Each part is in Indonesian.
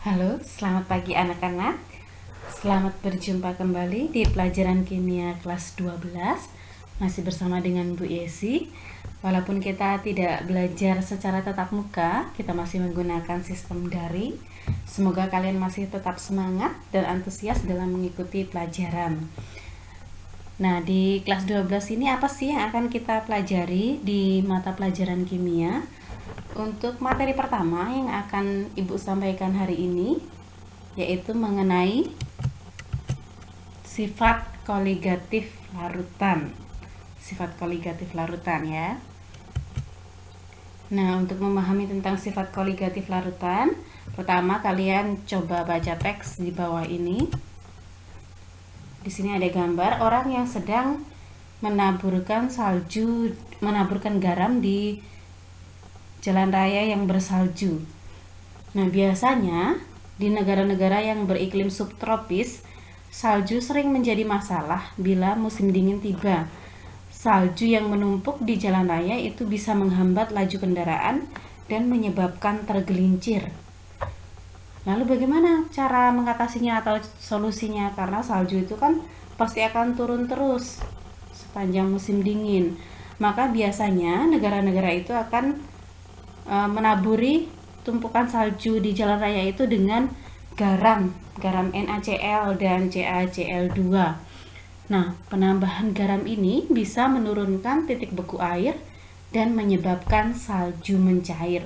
Halo, selamat pagi anak-anak. Selamat berjumpa kembali di pelajaran kimia kelas 12. Masih bersama dengan Bu Yesi. Walaupun kita tidak belajar secara tatap muka, kita masih menggunakan sistem daring. Semoga kalian masih tetap semangat dan antusias dalam mengikuti pelajaran. Nah, di kelas 12 ini apa sih yang akan kita pelajari di mata pelajaran kimia? Untuk materi pertama yang akan Ibu sampaikan hari ini yaitu mengenai sifat koligatif larutan. Sifat koligatif larutan ya. Nah, untuk memahami tentang sifat koligatif larutan, pertama kalian coba baca teks di bawah ini. Di sini ada gambar orang yang sedang menaburkan garam di jalan raya yang bersalju. Nah, biasanya di negara-negara yang beriklim subtropis, salju sering menjadi masalah bila musim dingin tiba. Salju yang menumpuk di jalan raya itu bisa menghambat laju kendaraan dan menyebabkan tergelincir. Lalu bagaimana cara mengatasinya atau solusinya? Karena salju itu kan pasti akan turun terus sepanjang musim dingin. Maka biasanya negara-negara itu akan menaburi tumpukan salju di jalan raya itu dengan garam NaCl dan CaCl2. Nah, penambahan garam ini bisa menurunkan titik beku air dan menyebabkan salju mencair.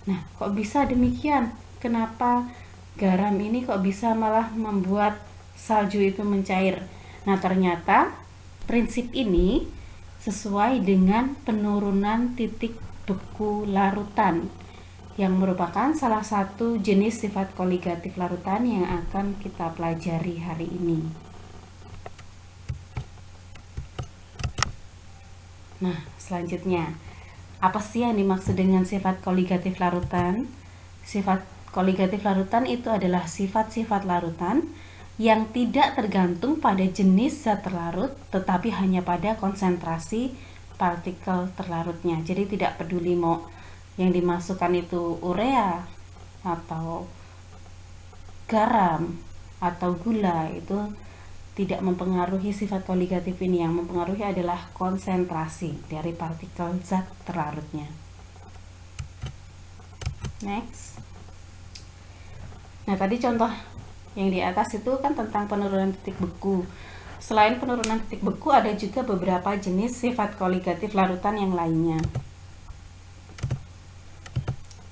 Nah, kok bisa demikian? Kenapa garam ini kok bisa malah membuat salju itu mencair? Nah, ternyata prinsip ini sesuai dengan penurunan titik beku larutan yang merupakan salah satu jenis sifat koligatif larutan yang akan kita pelajari hari ini. Nah, selanjutnya, apa sih yang dimaksud dengan sifat koligatif larutan? Sifat koligatif larutan itu adalah sifat-sifat larutan yang tidak tergantung pada jenis zat terlarut, tetapi hanya pada konsentrasi partikel terlarutnya. Jadi tidak peduli mau yang dimasukkan itu urea atau garam atau gula, itu tidak mempengaruhi sifat koligatif ini. Yang mempengaruhi adalah konsentrasi dari partikel zat terlarutnya. Next. Nah, tadi contoh yang di atas itu kan tentang penurunan titik beku. Selain penurunan titik beku, ada juga beberapa jenis sifat koligatif larutan yang lainnya.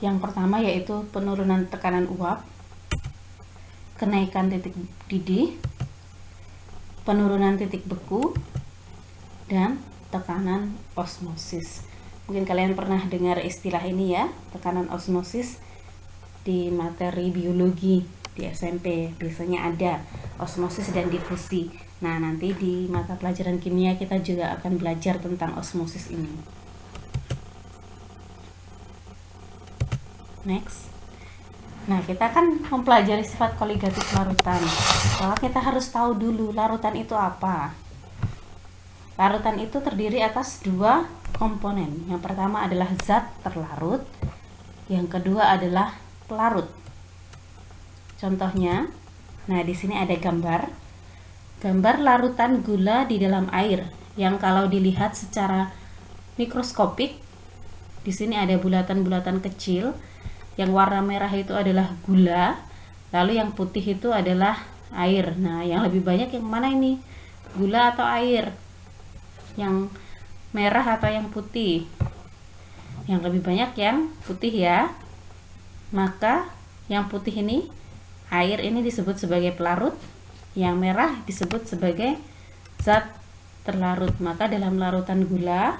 Yang pertama yaitu penurunan tekanan uap, kenaikan titik didih, penurunan titik beku, dan tekanan osmosis. Mungkin kalian pernah dengar istilah ini ya, tekanan osmosis di materi biologi di SMP. Biasanya ada osmosis dan difusi. Nah, nanti di mata pelajaran kimia kita juga akan belajar tentang osmosis ini. Next. Nah, kita kan mempelajari sifat koligatif larutan. Maka kita harus tahu dulu larutan itu apa. Larutan itu terdiri atas dua komponen. Yang pertama adalah zat terlarut, yang kedua adalah pelarut. Contohnya, nah di sini ada gambar larutan gula di dalam air yang kalau dilihat secara mikroskopik, di sini ada bulatan-bulatan kecil. Yang warna merah itu adalah gula, lalu yang putih itu adalah air. Nah, yang lebih banyak yang mana ini? Gula atau air? Yang merah atau yang putih? Yang lebih banyak yang putih ya. Maka yang putih ini, air ini disebut sebagai pelarut, yang merah disebut sebagai zat terlarut. Maka dalam larutan gula,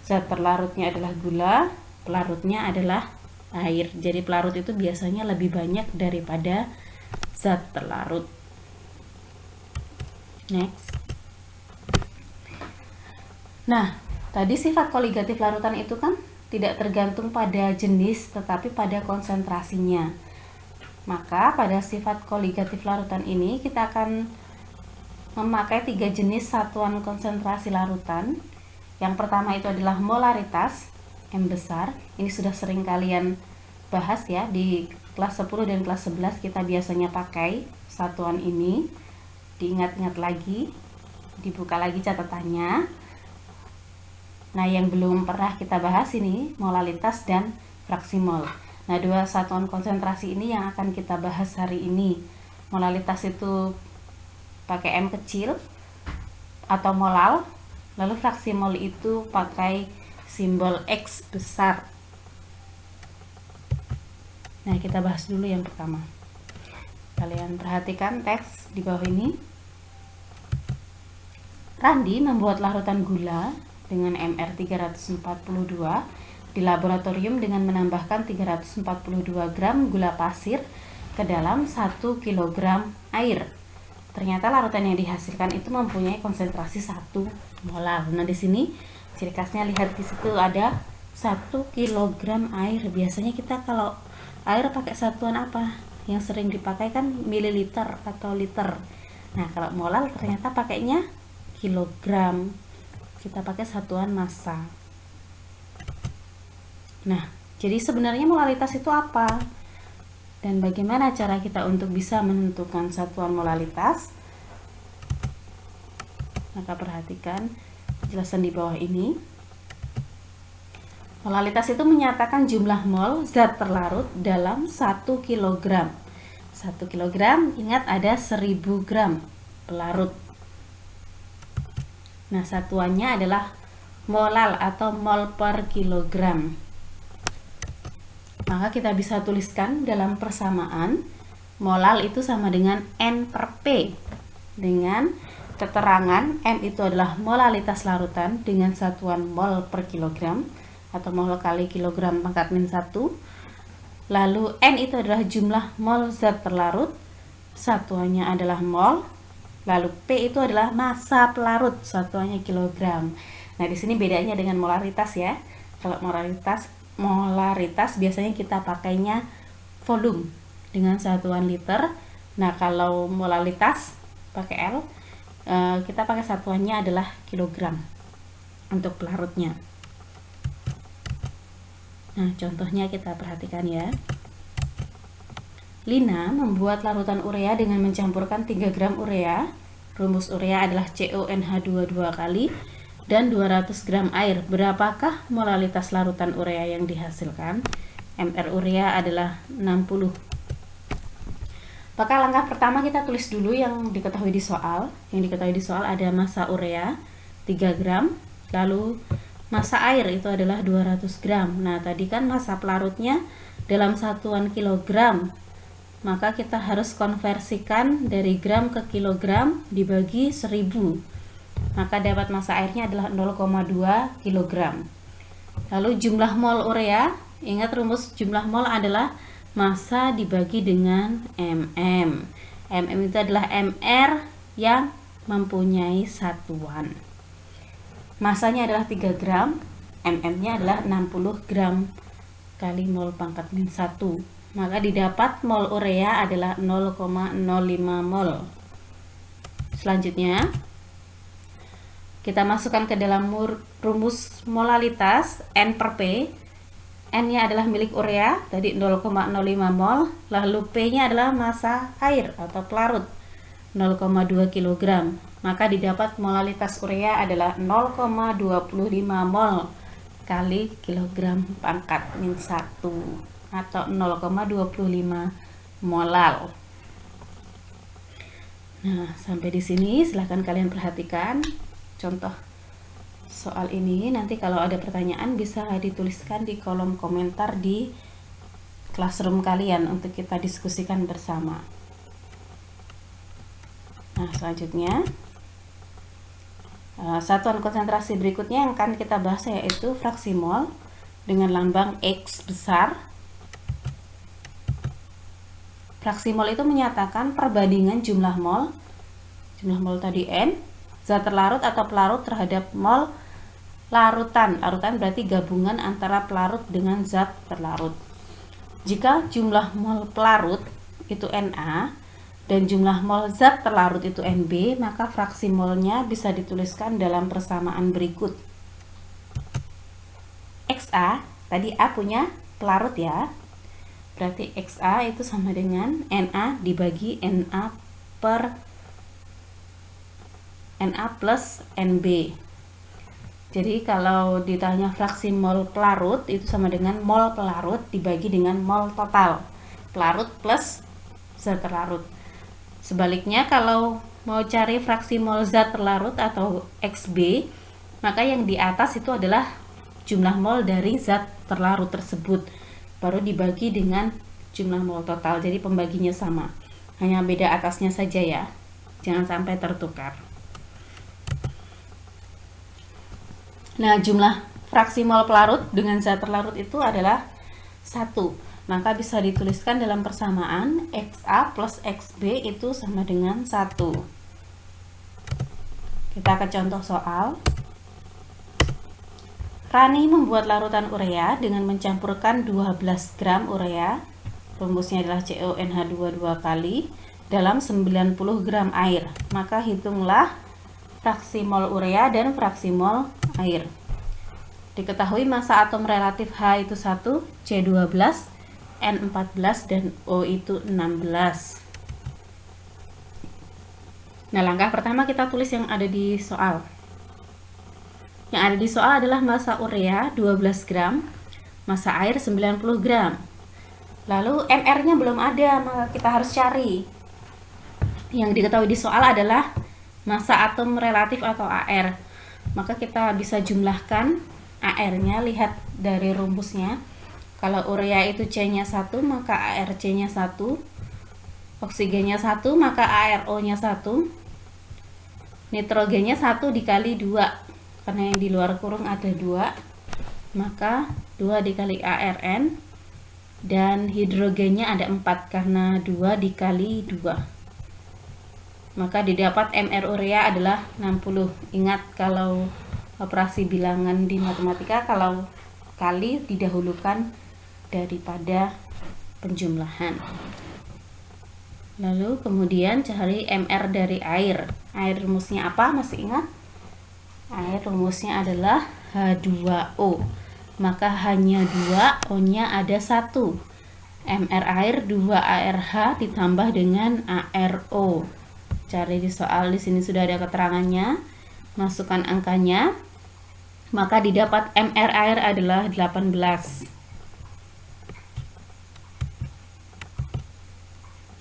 zat terlarutnya adalah gula, pelarutnya adalah air. Jadi pelarut itu biasanya lebih banyak daripada zat terlarut. Next. Nah, tadi sifat koligatif larutan itu kan tidak tergantung pada jenis tetapi pada konsentrasinya. Maka pada sifat koligatif larutan ini kita akan memakai 3 jenis satuan konsentrasi larutan. Yang pertama itu adalah molaritas, M besar. Ini sudah sering kalian bahas ya di kelas 10 dan kelas 11 kita biasanya pakai satuan ini. Diingat-ingat lagi, dibuka lagi catatannya. Nah, yang belum pernah kita bahas ini molalitas dan fraksi mol. Nah, dua satuan konsentrasi ini yang akan kita bahas hari ini. Molalitas itu pakai M kecil atau molal, lalu fraksi mol itu pakai simbol X besar. Nah, kita bahas dulu yang pertama. Kalian perhatikan teks di bawah ini. Randi membuat larutan gula dengan MR 342 di laboratorium dengan menambahkan 342 gram gula pasir ke dalam 1 kg air. Ternyata larutan yang dihasilkan itu mempunyai konsentrasi 1 molar. Nah, di sini ciri khasnya, lihat di situ ada 1 kg air. Biasanya kita kalau air pakai satuan apa? Yang sering dipakai kan mililiter atau liter. Nah, kalau molal ternyata pakainya kilogram. Kita pakai satuan massa. Nah, jadi sebenarnya molalitas itu apa? Dan bagaimana cara kita untuk bisa menentukan satuan molalitas? Maka perhatikan penjelasan di bawah ini. Molalitas itu menyatakan jumlah mol zat terlarut dalam 1 kg. 1 kg, ingat ada 1000 gram pelarut. Nah, satuannya adalah molal atau mol per kilogram. Maka kita bisa tuliskan dalam persamaan, molal itu sama dengan N per P. Dengan keterangan M itu adalah molalitas larutan dengan satuan mol per kilogram, atau mol kali kilogram pangkat min 1. Lalu N itu adalah jumlah mol zat terlarut, satuannya adalah mol. Lalu P itu adalah massa pelarut, satuannya kilogram. Nah, di sini bedanya dengan molaritas ya. Kalau molaritas biasanya kita pakainya volume dengan satuan liter. Nah, kalau molalitas pakai L, kita pakai satuannya adalah kilogram untuk pelarutnya. Nah, contohnya kita perhatikan ya. Lina membuat larutan urea dengan mencampurkan 3 gram urea. Rumus urea adalah CONH2 2 kali dan 200 gram air. Berapakah molalitas larutan urea yang dihasilkan? MR urea adalah 60. Maka langkah pertama kita tulis dulu yang diketahui di soal. Yang diketahui di soal ada massa urea 3 gram, lalu massa air itu adalah 200 gram. Nah, tadi kan massa pelarutnya dalam satuan kilogram. Maka kita harus konversikan dari gram ke kilogram dibagi 1000. Maka dapat massa airnya adalah 0,2 kilogram. Lalu jumlah mol urea, ingat rumus jumlah mol adalah massa dibagi dengan mm. Mm itu adalah MR yang mempunyai satuan. Masanya adalah 3 gram, mm-nya adalah 60 gram kali mol pangkat min 1. Maka didapat mol urea adalah 0,05 mol. Selanjutnya, kita masukkan ke dalam rumus molalitas N per P. N-nya adalah milik urea, tadi 0,05 mol, lalu P-nya adalah massa air atau pelarut, 0,2 kg. Maka didapat molalitas urea adalah 0,25 mol kali kilogram pangkat min 1 atau 0,25 molal. Nah, sampai di sini silahkan kalian perhatikan contoh soal ini. Nanti kalau ada pertanyaan bisa dituliskan di kolom komentar di classroom kalian untuk kita diskusikan bersama. Nah, selanjutnya satuan konsentrasi berikutnya yang akan kita bahas yaitu fraksi mol dengan lambang X besar. Fraksi mol itu menyatakan perbandingan jumlah mol tadi N, zat terlarut atau pelarut terhadap mol larutan. Larutan berarti gabungan antara pelarut dengan zat terlarut. Jika jumlah mol pelarut itu Na dan jumlah mol zat terlarut itu Nb, maka fraksi molnya bisa dituliskan dalam persamaan berikut. XA, tadi A punya pelarut ya. Berarti XA itu sama dengan Na dibagi Na per Na plus NB. Jadi kalau ditanya fraksi mol pelarut itu sama dengan mol pelarut dibagi dengan mol total. Pelarut plus zat terlarut. Sebaliknya kalau mau cari fraksi mol zat terlarut atau XB, maka yang di atas itu adalah jumlah mol dari zat terlarut tersebut. Baru dibagi dengan jumlah mol total. Jadi pembaginya sama. Hanya beda atasnya saja ya. Jangan sampai tertukar. Nah, jumlah fraksi mol pelarut dengan zat terlarut itu adalah 1. Maka bisa dituliskan dalam persamaan XA plus XB itu sama dengan 1. Kita ke contoh soal. Rani membuat larutan urea dengan mencampurkan 12 gram urea, rumusnya adalah CONH2 2 kali, dalam 90 gram air. Maka hitunglah fraksi mol urea dan fraksi mol air. Diketahui massa atom relatif H itu 1, C 12, N 14, dan O itu 16. Nah, langkah pertama kita tulis yang ada di soal. Yang ada di soal adalah massa urea 12 gram, massa air 90 gram. Lalu MR-nya belum ada, maka kita harus cari. Yang diketahui di soal adalah massa atom relatif atau AR. Maka kita bisa jumlahkan AR-nya, lihat dari rumusnya. Kalau urea itu C-nya 1, maka ARC-nya 1. Oksigennya 1, maka ARO-nya 1. Nitrogennya 1 dikali 2. Karena yang di luar kurung ada 2. Maka 2 dikali ARN. Dan hidrogennya ada 4 karena 2 dikali 2. Maka didapat MR urea adalah 60. Ingat kalau operasi bilangan di matematika, kalau kali didahulukan daripada penjumlahan. Lalu kemudian cari MR dari air. Air rumusnya apa? Masih ingat? Air rumusnya adalah H2O. Maka hanya 2, O-nya ada 1. MR air 2ARH ditambah dengan ARO. Cari di soal, di sini sudah ada keterangannya. Masukkan angkanya. Maka didapat MR air adalah 18.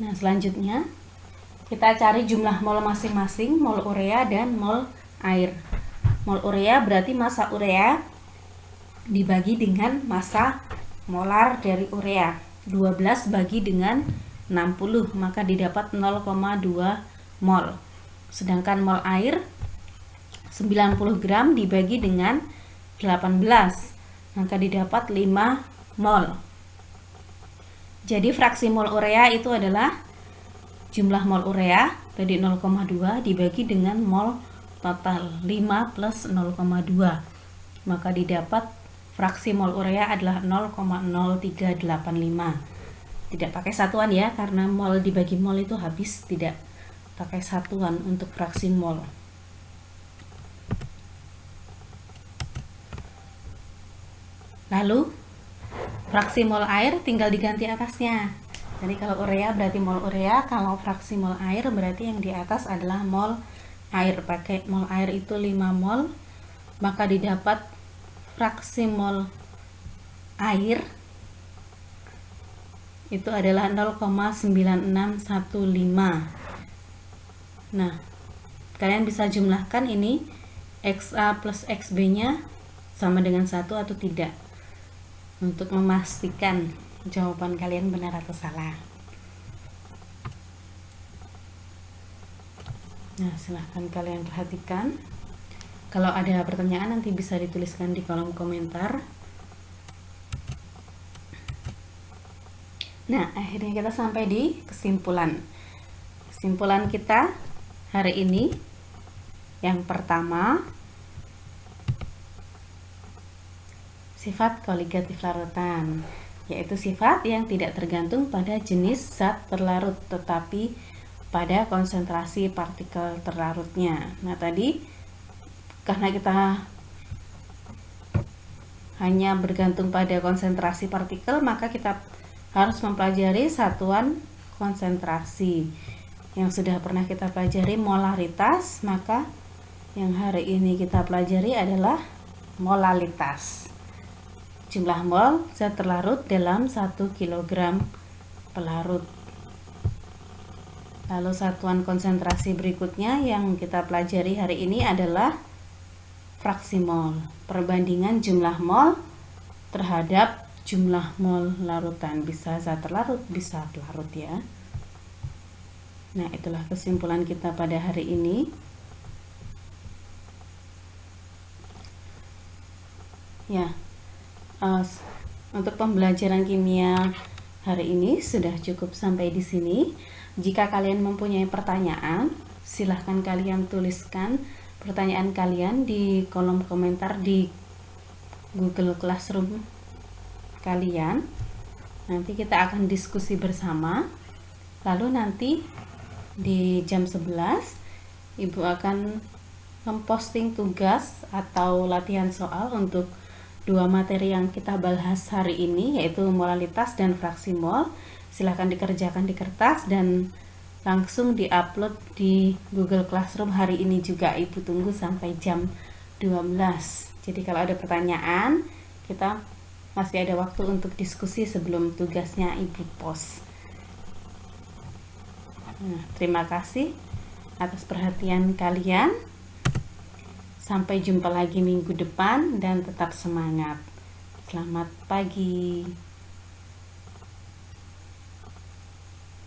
Nah, selanjutnya kita cari jumlah mol masing-masing, mol urea dan mol air. Mol urea berarti massa urea dibagi dengan massa molar dari urea. 12 bagi dengan 60, maka didapat 0,2 mol. Sedangkan mol air 90 gram dibagi dengan 18, maka didapat 5 mol. Jadi fraksi mol urea itu adalah jumlah mol urea tadi 0,2 dibagi dengan mol total 5 plus 0,2, maka didapat fraksi mol urea adalah 0,0385. Tidak pakai satuan ya, karena mol dibagi mol itu habis, tidak pakai satuan untuk fraksi mol. Lalu fraksi mol air tinggal diganti atasnya. Jadi kalau urea berarti mol urea, kalau fraksi mol air berarti yang di atas adalah mol air. Pakai mol air itu 5 mol, maka didapat fraksi mol air itu adalah 0,9615. Nah, kalian bisa jumlahkan ini XA plus XB nya sama dengan 1 atau tidak, untuk memastikan jawaban kalian benar atau salah. Nah, silahkan kalian perhatikan. Kalau ada pertanyaan nanti bisa dituliskan di kolom komentar. Nah, akhirnya kita sampai di kesimpulan. Kesimpulan kita hari ini yang pertama, sifat koligatif larutan, yaitu sifat yang tidak tergantung pada jenis zat terlarut tetapi pada konsentrasi partikel terlarutnya. Nah, tadi karena kita hanya bergantung pada konsentrasi partikel, maka kita harus mempelajari satuan konsentrasi. Yang sudah pernah kita pelajari molaritas, maka yang hari ini kita pelajari adalah molalitas. Jumlah mol zat terlarut dalam 1 kg pelarut. Lalu satuan konsentrasi berikutnya yang kita pelajari hari ini adalah fraksi mol. Perbandingan jumlah mol terhadap jumlah mol larutan. Bisa zat terlarut, bisa pelarut ya. Nah, itulah kesimpulan kita pada hari ini. Ya, untuk pembelajaran kimia hari ini sudah cukup sampai di sini. Jika kalian mempunyai pertanyaan, silahkan kalian tuliskan pertanyaan kalian di kolom komentar di Google Classroom kalian. Nanti kita akan diskusi bersama. Lalu nanti di jam 11 Ibu akan memposting tugas atau latihan soal untuk dua materi yang kita bahas hari ini, yaitu molalitas dan fraksi mol. Silahkan dikerjakan di kertas dan langsung diupload di Google Classroom hari ini juga. Ibu tunggu sampai jam 12. Jadi kalau ada pertanyaan, kita masih ada waktu untuk diskusi sebelum tugasnya Ibu post. Nah, terima kasih atas perhatian kalian. Sampai jumpa lagi minggu depan dan tetap semangat. Selamat pagi.